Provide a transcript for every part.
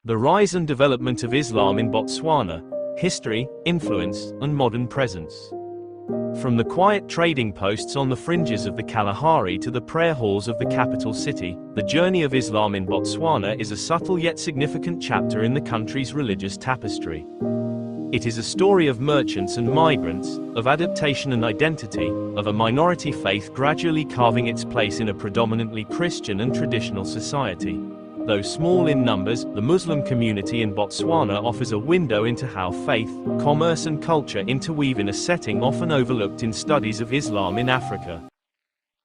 The rise and development of Islam in Botswana, history, influence, and modern presence. From the quiet trading posts on the fringes of the Kalahari to the prayer halls of the capital city, the journey of Islam in Botswana is a subtle yet significant chapter in the country's religious tapestry. It is a story of merchants and migrants, of adaptation and identity, of a minority faith gradually carving its place in a predominantly Christian and traditional society. Though small in numbers, the Muslim community in Botswana offers a window into how faith, commerce and culture interweave in a setting often overlooked in studies of Islam in Africa.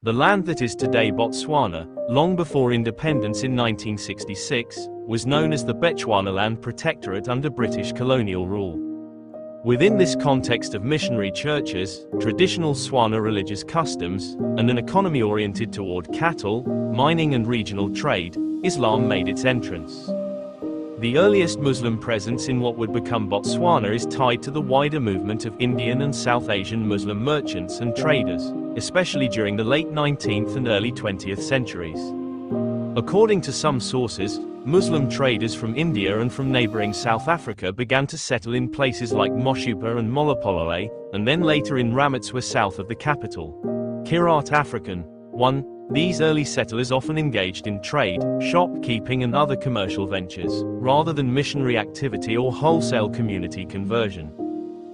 The land that is today Botswana, long before independence in 1966, was known as the Bechuanaland Protectorate under British colonial rule. Within this context of missionary churches, traditional Tswana religious customs, and an economy oriented toward cattle, mining and regional trade, Islam made its entrance. The earliest Muslim presence in what would become Botswana is tied to the wider movement of Indian and South Asian Muslim merchants and traders, especially during the late 19th and early 20th centuries. According to some sources, Muslim traders from India and from neighboring South Africa began to settle in places like Moshupa and Molopolole, and then later in Ramotswa south of the capital. Kirk African 1. These early settlers often engaged in trade, shopkeeping and other commercial ventures, rather than missionary activity or wholesale community conversion.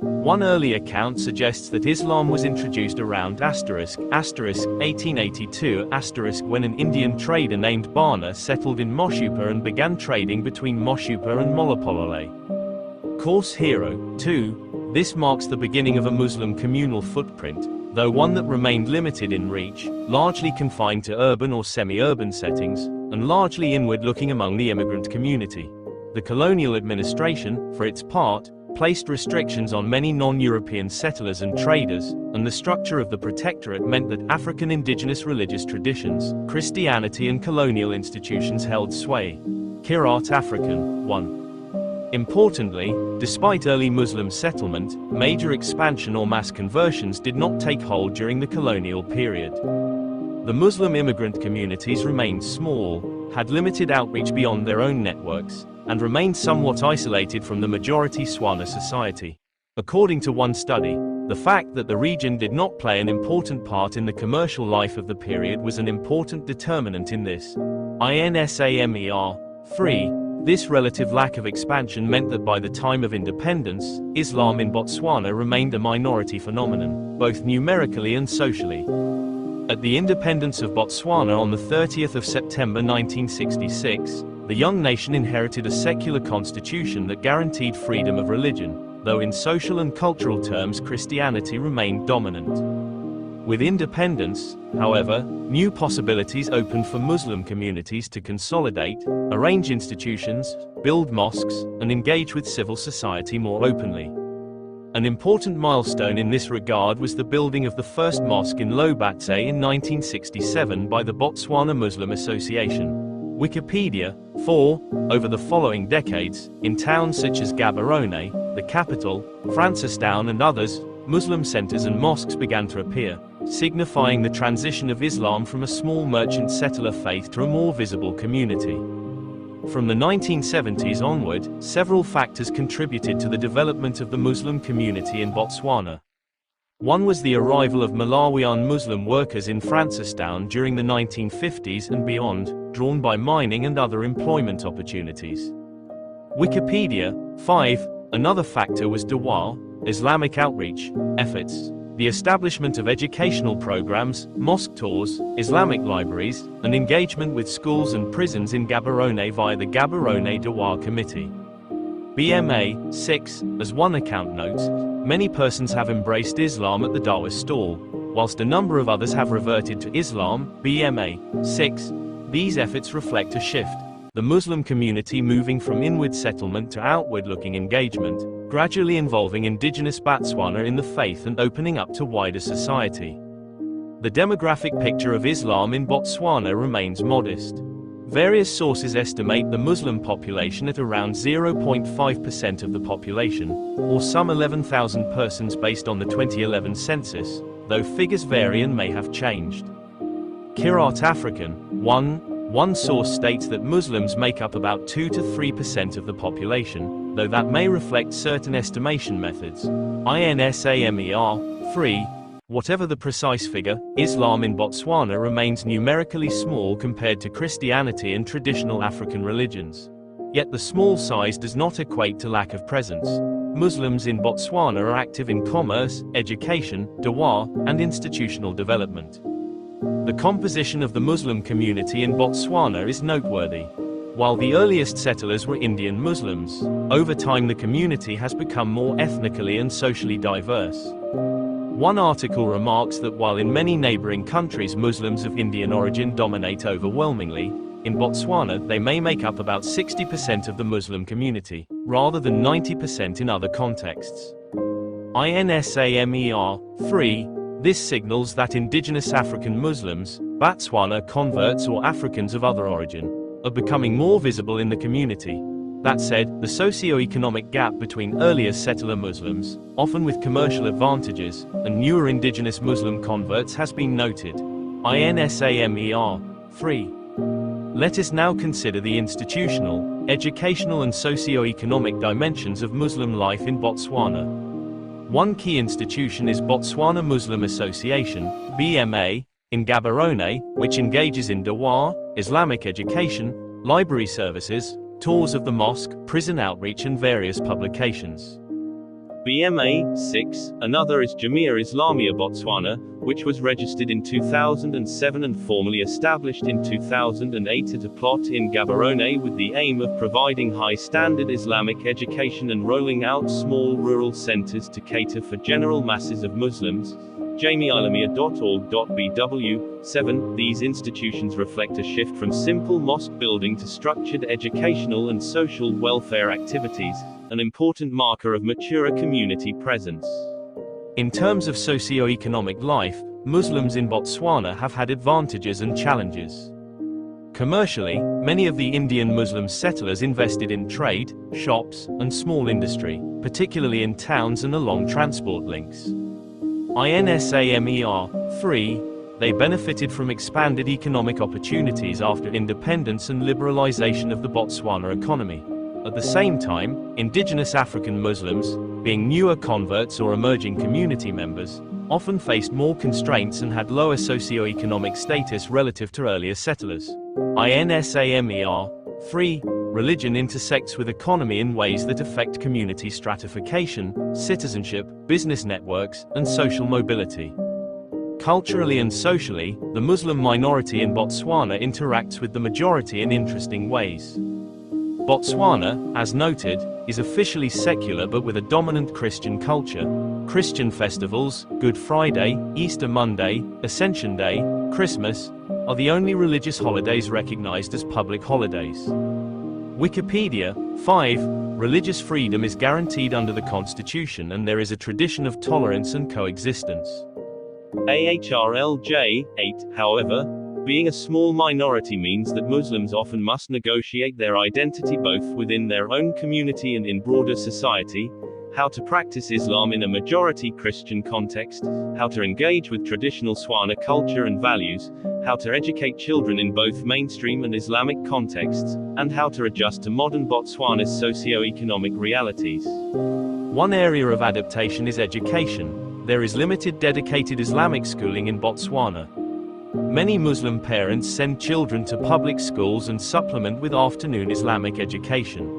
One early account suggests that Islam was introduced around *1882* when an Indian trader named Bana settled in Moshupa and began trading between Moshupa and Molopolole. Course Hero 2. This marks the beginning of a Muslim communal footprint, though one that remained limited in reach, largely confined to urban or semi-urban settings, and largely inward-looking among the immigrant community. The colonial administration, for its part, placed restrictions on many non-European settlers and traders, and the structure of the protectorate meant that African indigenous religious traditions, Christianity and colonial institutions held sway. Kirk African 1. Importantly, despite early Muslim settlement, major expansion or mass conversions did not take hold during the colonial period. The Muslim immigrant communities remained small, had limited outreach beyond their own networks, and remained somewhat isolated from the majority Tswana society. According to one study, the fact that the region did not play an important part in the commercial life of the period was an important determinant in this. INSAMER 3. This relative lack of expansion meant that by the time of independence, Islam in Botswana remained a minority phenomenon, both numerically and socially. At the independence of Botswana on the 30th of September 1966, the young nation inherited a secular constitution that guaranteed freedom of religion, though in social and cultural terms Christianity remained dominant. With independence, however, new possibilities opened for Muslim communities to consolidate, arrange institutions, build mosques, and engage with civil society more openly. An important milestone in this regard was the building of the first mosque in Lobatse in 1967 by the Botswana Muslim Association. Wikipedia 4. Over the following decades, in towns such as Gaborone, the capital, Francistown and others, Muslim centers and mosques began to appear, signifying the transition of Islam from a small merchant settler faith to a more visible community. From the 1970s onward, several factors contributed to the development of the Muslim community in Botswana. One was the arrival of Malawian Muslim workers in Francistown during the 1950s and beyond, drawn by mining and other employment opportunities. Wikipedia 5. Another factor was Dawah, Islamic outreach efforts. The establishment of educational programs, mosque tours, Islamic libraries, and engagement with schools and prisons in Gaborone via the Gaborone Dawah Committee. BMA 6. As one account notes, many persons have embraced Islam at the Dawah stall, whilst a number of others have reverted to Islam. BMA 6. These efforts reflect a shift, the Muslim community moving from inward settlement to outward-looking engagement, gradually involving indigenous Botswana in the faith and opening up to wider society. The demographic picture of Islam in Botswana remains modest. Various sources estimate the Muslim population at around 0.5% of the population, or some 11,000 persons based on the 2011 census, though figures vary and may have changed. Kirk African 1. One source states that Muslims make up about 2 to 3% of the population, though that may reflect certain estimation methods. INSAMER 3. Whatever the precise figure, Islam in Botswana remains numerically small compared to Christianity and traditional African religions. Yet the small size does not equate to lack of presence. Muslims in Botswana are active in commerce, education, dawah, and institutional development. The composition of the Muslim community in Botswana is noteworthy. While the earliest settlers were Indian Muslims, over time the community has become more ethnically and socially diverse. One article remarks that while in many neighboring countries Muslims of Indian origin dominate overwhelmingly, in Botswana they may make up about 60% of the Muslim community, rather than 90% in other contexts. INSAMER 3. This signals that indigenous African Muslims, Botswana converts or Africans of other origin, are becoming more visible in the community. That said, the socio-economic gap between earlier settler Muslims, often with commercial advantages, and newer indigenous Muslim converts has been noted. INSAMER 3. Let us now consider the institutional, educational and socio-economic dimensions of Muslim life in Botswana. One key institution is Botswana Muslim Association, BMA, in Gaborone, which engages in dawah, Islamic education, library services, tours of the mosque, prison outreach and various publications. BMA 6. Another is Jamia Islamia Botswana, which was registered in 2007 and formally established in 2008 at a plot in Gaborone with the aim of providing high-standard Islamic education and rolling out small rural centers to cater for general masses of Muslims. jamialamia.org.bw 7. These institutions reflect a shift from simple mosque building to structured educational and social welfare activities, an important marker of mature community presence. In terms of socio-economic life, Muslims in Botswana have had advantages and challenges. Commercially, many of the Indian Muslim settlers invested in trade, shops, and small industry, particularly in towns and along transport links. INSAMER 3. They benefited from expanded economic opportunities after independence and liberalization of the Botswana economy. At the same time, indigenous African Muslims, being newer converts or emerging community members, often faced more constraints and had lower socio-economic status relative to earlier settlers. INSAMER 3. Religion intersects with economy in ways that affect community stratification, citizenship, business networks, and social mobility. Culturally and socially, the Muslim minority in Botswana interacts with the majority in interesting ways. Botswana, as noted, is officially secular but with a dominant Christian culture. Christian festivals, Good Friday, Easter Monday, Ascension Day, Christmas, are the only religious holidays recognized as public holidays. Wikipedia 5. Religious freedom is guaranteed under the Constitution and there is a tradition of tolerance and coexistence. AHRLJ 8. However, being a small minority means that Muslims often must negotiate their identity both within their own community and in broader society, how to practice Islam in a majority Christian context, how to engage with traditional Swana culture and values, how to educate children in both mainstream and Islamic contexts, and how to adjust to modern Botswana's socio-economic realities. One area of adaptation is education. There is limited dedicated Islamic schooling in Botswana. Many Muslim parents send children to public schools and supplement with afternoon Islamic education.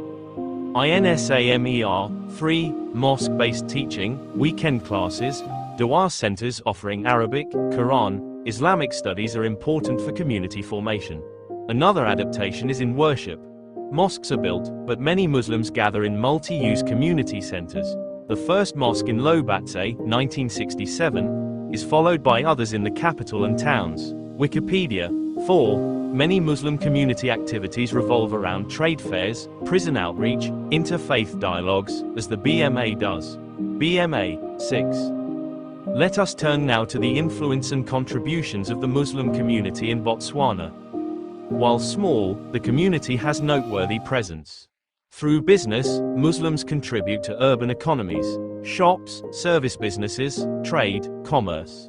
INSAMER 3. Mosque-based teaching, weekend classes, dawah centers offering Arabic, Quran, Islamic studies are important for community formation. Another adaptation is in worship. Mosques are built, but many Muslims gather in multi-use community centers. The first mosque in Lobatse, 1967, is followed by others in the capital and towns. Wikipedia 4. Many Muslim community activities revolve around trade fairs, prison outreach, interfaith dialogues, as the BMA does. BMA 6. Let us turn now to the influence and contributions of the Muslim community in Botswana. While small, the community has noteworthy presence. Through business, Muslims contribute to urban economies, shops, service businesses, trade, commerce.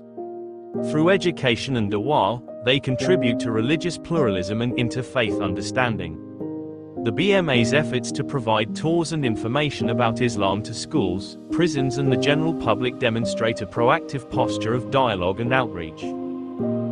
Through education and dawah, they contribute to religious pluralism and interfaith understanding. The BMA's efforts to provide tours and information about Islam to schools, prisons and the general public demonstrate a proactive posture of dialogue and outreach.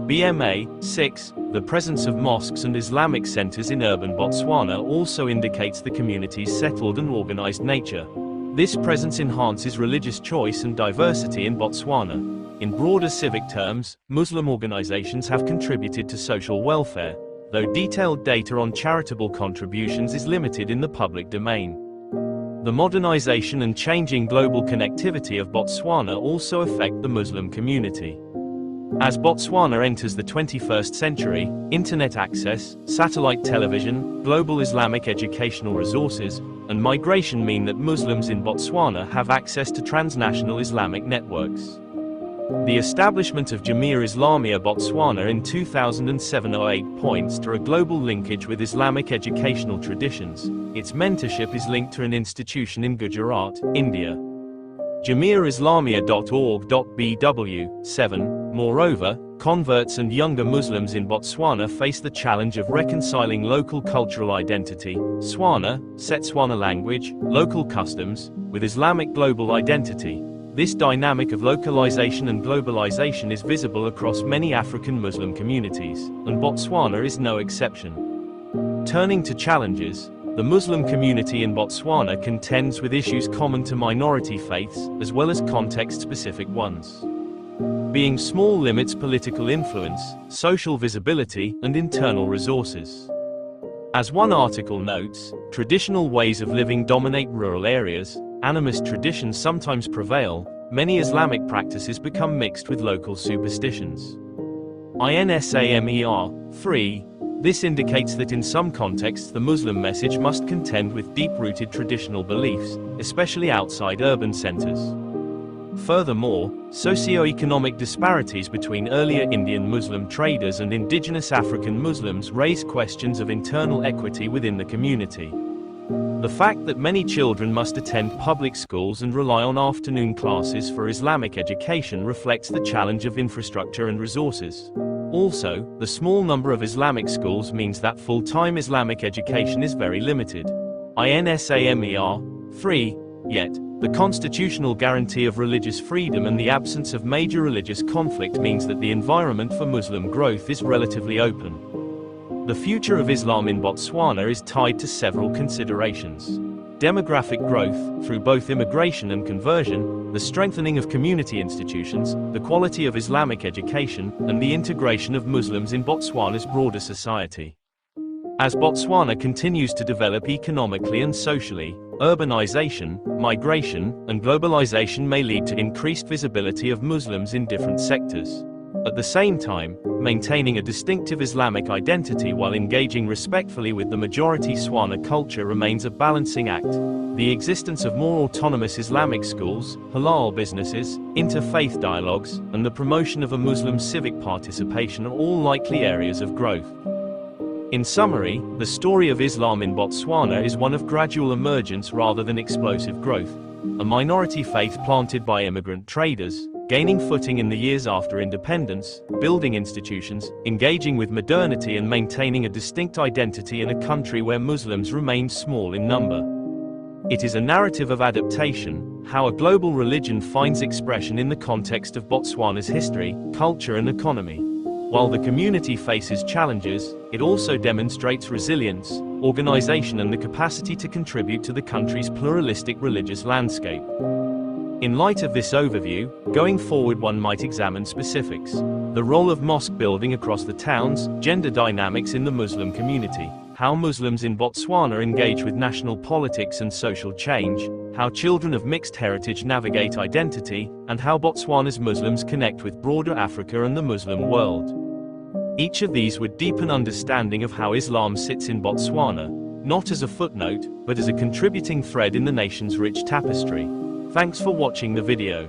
BMA 6, the presence of mosques and Islamic centers in urban Botswana also indicates the community's settled and organized nature. This presence enhances religious choice and diversity in Botswana. In broader civic terms, Muslim organizations have contributed to social welfare, though detailed data on charitable contributions is limited in the public domain. The modernization and changing global connectivity of Botswana also affect the Muslim community. As Botswana enters the 21st century, internet access, satellite television, global Islamic educational resources, and migration mean that Muslims in Botswana have access to transnational Islamic networks. The establishment of Jamia Islamia Botswana in 2007-08 points to a global linkage with Islamic educational traditions. Its mentorship is linked to an institution in Gujarat, India. JamiaIslamia.org.bw 7. Moreover, converts and younger Muslims in Botswana face the challenge of reconciling local cultural identity, Setswana, Setswana language, local customs, with Islamic global identity. This dynamic of localization and globalization is visible across many African Muslim communities, and Botswana is no exception. Turning to challenges, the Muslim community in Botswana contends with issues common to minority faiths, as well as context-specific ones. Being small limits political influence, social visibility, and internal resources. As one article notes, traditional ways of living dominate rural areas, animist traditions sometimes prevail, many Islamic practices become mixed with local superstitions. INSAMER 3. This indicates that in some contexts the Muslim message must contend with deep-rooted traditional beliefs, especially outside urban centers. Furthermore, socio-economic disparities between earlier Indian Muslim traders and indigenous African Muslims raise questions of internal equity within the community. The fact that many children must attend public schools and rely on afternoon classes for Islamic education reflects the challenge of infrastructure and resources. Also, the small number of Islamic schools means that full-time Islamic education is very limited. INSAMER 3. Yet, the constitutional guarantee of religious freedom and the absence of major religious conflict means that the environment for Muslim growth is relatively open. The future of Islam in Botswana is tied to several considerations. Demographic growth, through both immigration and conversion, the strengthening of community institutions, the quality of Islamic education, and the integration of Muslims in Botswana's broader society. As Botswana continues to develop economically and socially, urbanization, migration, and globalization may lead to increased visibility of Muslims in different sectors. At the same time, maintaining a distinctive Islamic identity while engaging respectfully with the majority Setswana culture remains a balancing act. The existence of more autonomous Islamic schools, halal businesses, interfaith dialogues, and the promotion of a Muslim civic participation are all likely areas of growth. In summary, the story of Islam in Botswana is one of gradual emergence rather than explosive growth. A minority faith planted by immigrant traders, gaining footing in the years after independence, building institutions, engaging with modernity and maintaining a distinct identity in a country where Muslims remain small in number. It is a narrative of adaptation, how a global religion finds expression in the context of Botswana's history, culture and economy. While the community faces challenges, it also demonstrates resilience, organization and the capacity to contribute to the country's pluralistic religious landscape. In light of this overview, going forward one might examine specifics. The role of mosque building across the towns, gender dynamics in the Muslim community, how Muslims in Botswana engage with national politics and social change, how children of mixed heritage navigate identity, and how Botswana's Muslims connect with broader Africa and the Muslim world. Each of these would deepen understanding of how Islam sits in Botswana, not as a footnote, but as a contributing thread in the nation's rich tapestry. Thanks for watching the video.